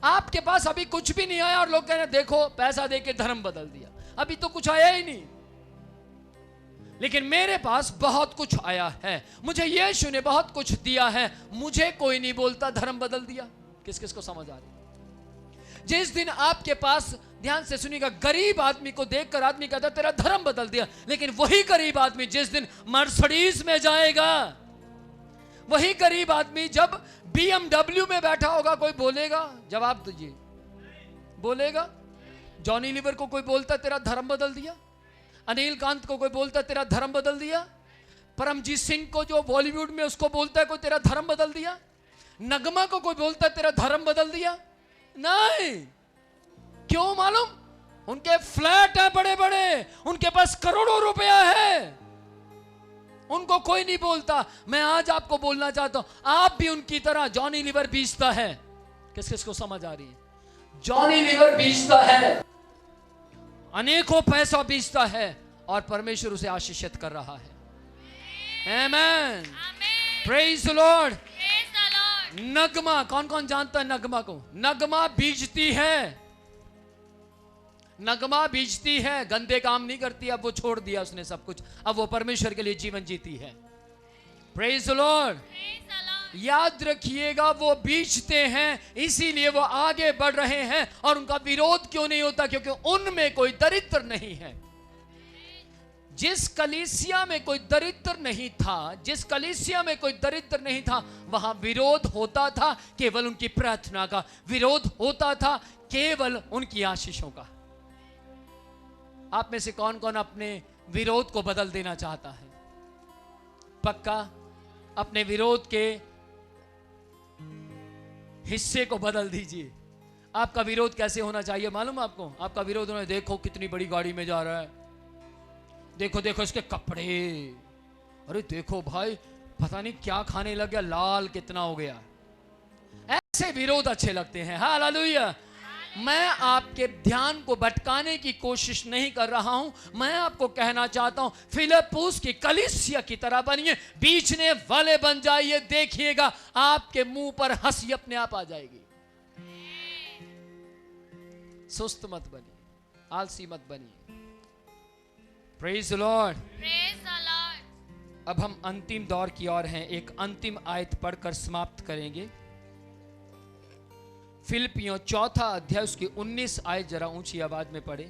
आपके पास अभी कुछ भी नहीं आया और लोग कह रहे हैं देखो पैसा दे के धर्म बदल दिया, अभी तो कुछ आया ही नहीं। लेकिन मेरे पास बहुत कुछ आया है, मुझे यीशु ने बहुत कुछ दिया है, मुझे कोई नहीं बोलता धर्म बदल दिया। किस किस को समझ आ रही? जिस दिन आपके पास, ध्यान से सुनिएगा, गरीब आदमी को देखकर आदमी कहता तेरा धर्म बदल दिया, लेकिन वही गरीब आदमी जिस दिन मर्सिडीज में जाएगा, वही गरीब आदमी जब BMW में बैठा होगा, कोई बोलेगा? जवाब दीजिए, बोलेगा? जॉनी लीवर को कोई बोलता तेरा धर्म बदल दिया? अनिल कांत को कोई बोलता तेरा धर्म बदल दिया? परमजीत सिंह को जो बॉलीवुड में, उसको बोलता है कोई तेरा धर्म बदल दिया? नगमा को कोई बोलता तेरा धर्म बदल दिया? नहीं। क्यों मालूम? उनके फ्लैट है बड़े बड़े, उनके पास करोड़ों रुपया है, उनको कोई नहीं बोलता। मैं आज आपको बोलना चाहता हूं, आप भी उनकी तरह जॉनी लीवर बेचता है। किस किस को समझ आ रही है? जॉनी लीवर बेचता है, अनेकों पैसा बेचता है, और परमेश्वर उसे आशीषित कर रहा है। आमेन, प्रेज द लॉर्ड। नगमा, कौन कौन जानता है नगमा को? नगमा बीजती है, नगमा बीजती है, गंदे काम नहीं करती, अब वो छोड़ दिया उसने सब कुछ, अब वो परमेश्वर के लिए जीवन जीती है। Praise the Lord. याद रखिएगा, वो बीजते हैं, इसीलिए वो आगे बढ़ रहे हैं, और उनका विरोध क्यों नहीं होता? क्योंकि उनमें कोई दरिद्र नहीं है। जिस कलीसिया में कोई दरिद्र नहीं था, जिस कलीसिया में कोई दरिद्र नहीं था, वहां विरोध होता था केवल उनकी प्रार्थना का, विरोध होता था केवल उनकी आशीषों का। आप में से कौन कौन अपने विरोध को बदल देना चाहता है? पक्का अपने विरोध के हिस्से को बदल दीजिए। आपका विरोध कैसे होना चाहिए मालूम आपको? आपका विरोध होना, देखो कितनी बड़ी गाड़ी में जा रहा है, देखो देखो इसके कपड़े, अरे देखो भाई पता नहीं क्या खाने लग गया, लाल कितना हो गया। ऐसे विरोध अच्छे लगते हैं। हालेलुया। मैं आपके ध्यान को भटकाने की कोशिश नहीं कर रहा हूं, मैं आपको कहना चाहता हूं फिलिप्पुस की कलीसिया की तरह बनिए, बीचने वाले बन जाइए, देखिएगा आपके मुंह पर हंसी अपने आप आ जाएगी। सुस्त मत बनिए, आलसी मत बनिए। Praise the Lord. अब हम अंतिम दौर की ओर हैं, एक अंतिम आयत पढ़कर समाप्त करेंगे। फिलिपियों 4 अध्याय उसकी 19 आयत जरा ऊंची आवाज में पढ़े।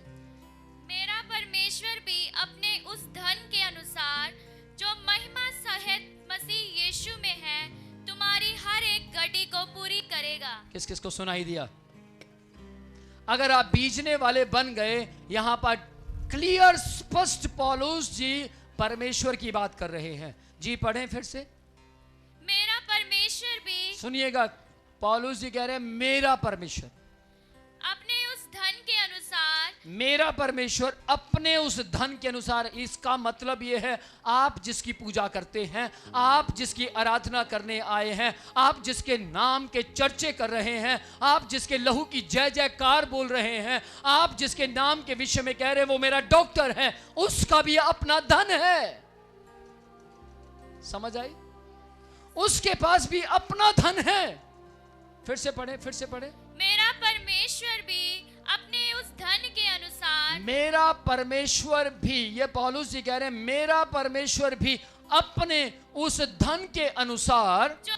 मेरा परमेश्वर भी अपने उस धन के अनुसार जो महिमा सहित मसीह यीशु में है, तुम्हारी हर एक घटी को पूरी करेगा। किस किस को सुनाई दिया? अगर आप बीजने वाले बन गए, यहां पर क्लियर स्पष्ट पौलुस जी परमेश्वर की बात कर रहे हैं। जी पढ़ें फिर से। मेरा परमेश्वर भी, सुनिएगा, पौलुस जी कह रहे हैं मेरा परमेश्वर अपने उस धन के अनुसार, मेरा परमेश्वर अपने उस धन के अनुसार। इसका मतलब यह है, आप जिसकी पूजा करते हैं, आप जिसकी आराधना करने आए हैं, आप जिसके नाम के चर्चे कर रहे हैं, आप जिसके लहू की जय जयकार बोल रहे हैं, आप जिसके नाम के विषय में कह रहे हैं वो मेरा डॉक्टर है, उसका भी अपना धन है। समझ आई? उसके पास भी अपना धन है। फिर से पढ़े, फिर से पढ़े। मेरा परमेश्वर भी अपने उस धन के अनुसार, मेरा परमेश्वर भी, ये पौलुस जी कह रहे हैं मेरा परमेश्वर भी अपने उस धन के अनुसार जो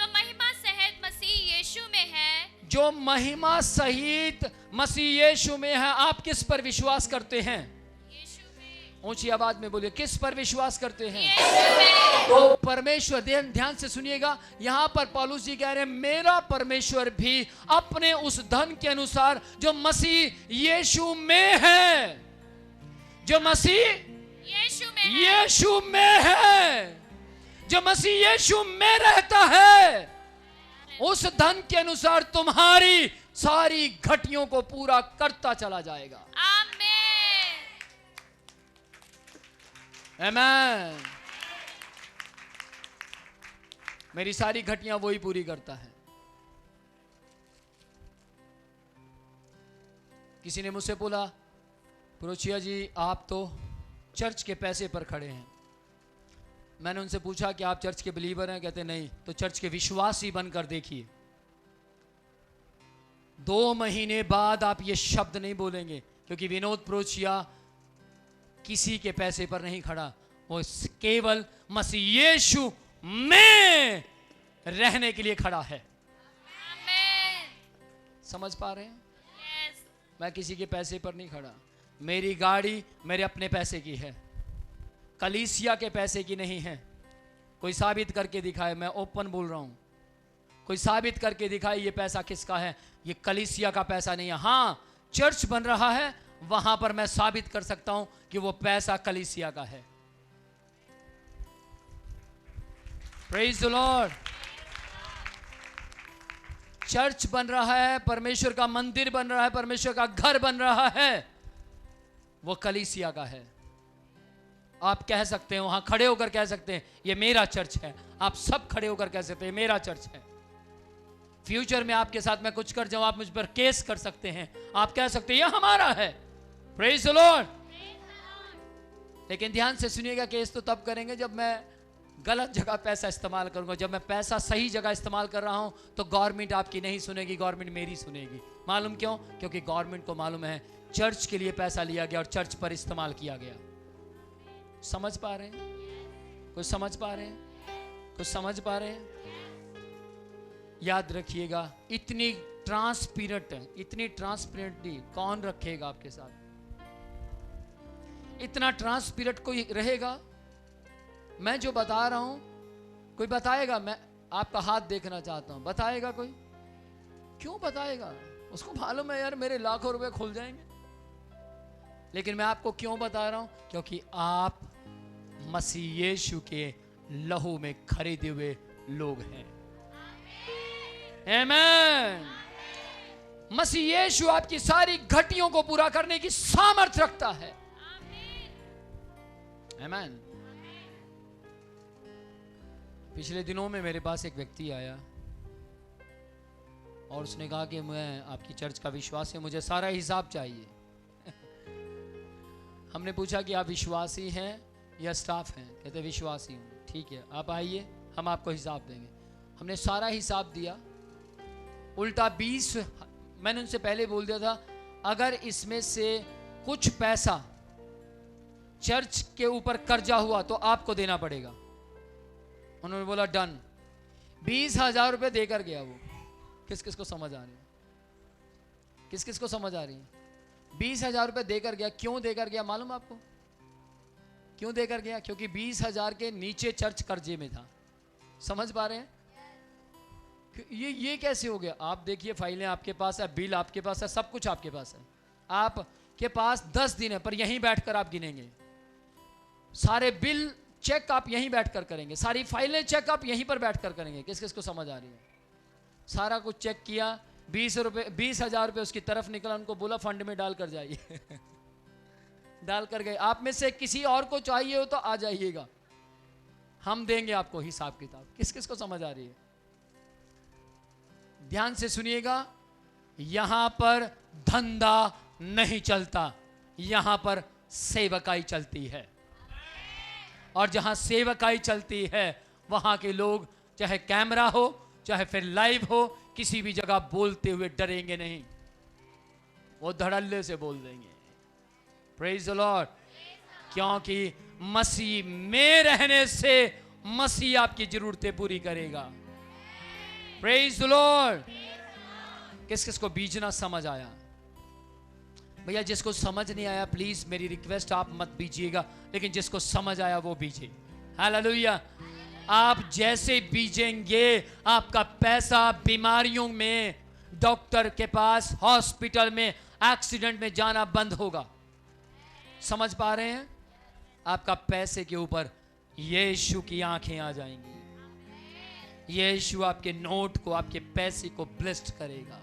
महिमा सहित मसीह यीशु में है, जो महिमा सहित मसीह यीशु में है। आप किस पर विश्वास करते हैं? ऊंची आवाज में बोलिए, किस पर विश्वास करते हैं? तो परमेश्वर, ध्यान से सुनिएगा, यहां पर पौलुस जी कह रहे हैं मेरा परमेश्वर भी अपने उस धन के अनुसार जो मसीह यीशु में है, जो मसीह यीशु में है, जो मसीह यीशु में रहता है, उस धन के अनुसार तुम्हारी सारी घटियों को पूरा करता चला जाएगा। आमीन। मेरी सारी घटियां वही पूरी करता है। किसी ने मुझसे बोला, पुरोचिया जी आप तो चर्च के पैसे पर खड़े हैं। मैंने उनसे पूछा कि आप चर्च के बिलीवर हैं? कहते नहीं। तो चर्च के विश्वासी बनकर देखिए। 2 महीने बाद आप ये शब्द नहीं बोलेंगे, क्योंकि विनोद प्रोचिया किसी के पैसे पर नहीं खड़ा, वो केवल मसीह यीशु में रहने के लिए खड़ा है। समझ पा रहे हैं? Yes. मैं किसी के पैसे पर नहीं खड़ा। मेरी गाड़ी मेरे अपने पैसे की है, कलीसिया के पैसे की नहीं है। कोई साबित करके दिखाए, मैं ओपन बोल रहा हूं, कोई साबित करके दिखाए ये पैसा किसका है। ये कलीसिया का पैसा नहीं है। हाँ, चर्च बन रहा है, वहां पर मैं साबित कर सकता हूं कि वो पैसा कलीसिया का है। Praise the Lord. चर्च बन रहा है, परमेश्वर का मंदिर बन रहा है, परमेश्वर का घर बन रहा है, वो कलीसिया का है। आप कह सकते हैं, वहां खड़े होकर कह सकते हैं ये मेरा चर्च है। आप सब खड़े होकर कह सकते हैं मेरा चर्च है। फ्यूचर में आपके साथ मैं कुछ कर जाऊं, आप मुझ पर केस कर सकते हैं, आप कह सकते हैं ये हमारा है। Praise the Lord. लेकिन ध्यान से सुनिएगा, केस तो तब करेंगे जब मैं गलत जगह पैसा इस्तेमाल करूंगा। जब मैं पैसा सही जगह इस्तेमाल कर रहा हूं तो गवर्नमेंट आपकी नहीं सुनेगी, गवर्नमेंट मेरी सुनेगी। मालूम क्यों? क्योंकि गवर्नमेंट को मालूम है चर्च के लिए पैसा लिया गया और चर्च पर इस्तेमाल किया गया। समझ पा रहे हैं? कुछ समझ पा रहे हैं? कुछ समझ पा रहे हैं? याद रखिएगा, इतनी ट्रांसपेरेंटली कौन रखेगा आपके साथ? इतना ट्रांसपेरेंट कोई रहेगा? मैं जो बता रहा हूं कोई बताएगा? मैं आपका हाथ देखना चाहता हूं, बताएगा कोई? क्यों बताएगा? उसको मालूम है यार मेरे लाखों रुपए खुल जाएंगे। लेकिन मैं आपको क्यों बता रहा हूं? क्योंकि आप मसीह यीशु के लहू में खरीदे हुए लोग हैं। आमीन। मसीह यीशु आपकी सारी घटियों को पूरा करने की सामर्थ्य रखता है। आमीन। पिछले दिनों में मेरे पास एक व्यक्ति आया और उसने कहा कि मैं आपकी चर्च का विश्वासी हूं, मुझे सारा हिसाब चाहिए। हमने पूछा कि आप विश्वासी हैं या स्टाफ हैं? कहते विश्वासी हूं। ठीक है, आप आइए, हम आपको हिसाब देंगे। हमने सारा हिसाब दिया। उल्टा 20, मैंने उनसे पहले बोल दिया था अगर इसमें से कुछ पैसा चर्च के ऊपर कर्जा हुआ तो आपको देना पड़ेगा। उन्होंने बोला डन। 20,000 रुपए देकर गया वो। किस किस को समझ आ रही है? किस किस को समझ आ रही है? 20,000 रुपए देकर गया। क्यों देकर गया मालूम आपको? क्यों देकर गया? क्योंकि 20,000 के नीचे चर्च कर्जे में था। समझ पा रहे हैं? ये कैसे हो गया? आप देखिए, फाइलें आपके पास है, बिल आपके पास है, सब कुछ आपके पास है। आपके पास 10 दिन है, पर यहीं बैठकर आप गिनेंगे। सारे बिल चेक आप यहीं बैठकर करेंगे, सारी फाइलें चेक आप यहीं पर बैठकर करेंगे। किस किस को समझ आ रही है? सारा कुछ चेक किया। 20,000 रुपए उसकी तरफ निकला, उनको बोला फंड में डाल कर जाइए। डाल कर गए। आप में से किसी और को चाहिए हो तो आ जाइएगा, हम देंगे आपको हिसाब किताब। किस किस को समझ आ रही है? ध्यान से सुनिएगा, यहां पर धंधा नहीं चलता, यहां पर सेवकाई चलती है। और जहां सेवकाई चलती है वहां के लोग, चाहे कैमरा हो चाहे फिर लाइव हो, किसी भी जगह बोलते हुए डरेंगे नहीं, वो धड़ल्ले से बोल देंगे। Praise the Lord. क्योंकि मसीह में रहने से मसीह आपकी जरूरतें पूरी करेगा। Praise the Lord. किस किस को बीजना समझ आया? भैया जिसको समझ नहीं आया प्लीज मेरी रिक्वेस्ट, आप मत बीजिएगा, लेकिन जिसको समझ आया वो बीजे। हालेलुया। आप जैसे बीजेंगे आपका पैसा बीमारियों में, डॉक्टर के पास, हॉस्पिटल में, एक्सीडेंट में जाना बंद होगा। समझ पा रहे हैं? आपका पैसे के ऊपर यीशु की आंखें आ जाएंगी। यीशु आपके नोट को, आपके पैसे को ब्लेस्ड करेगा।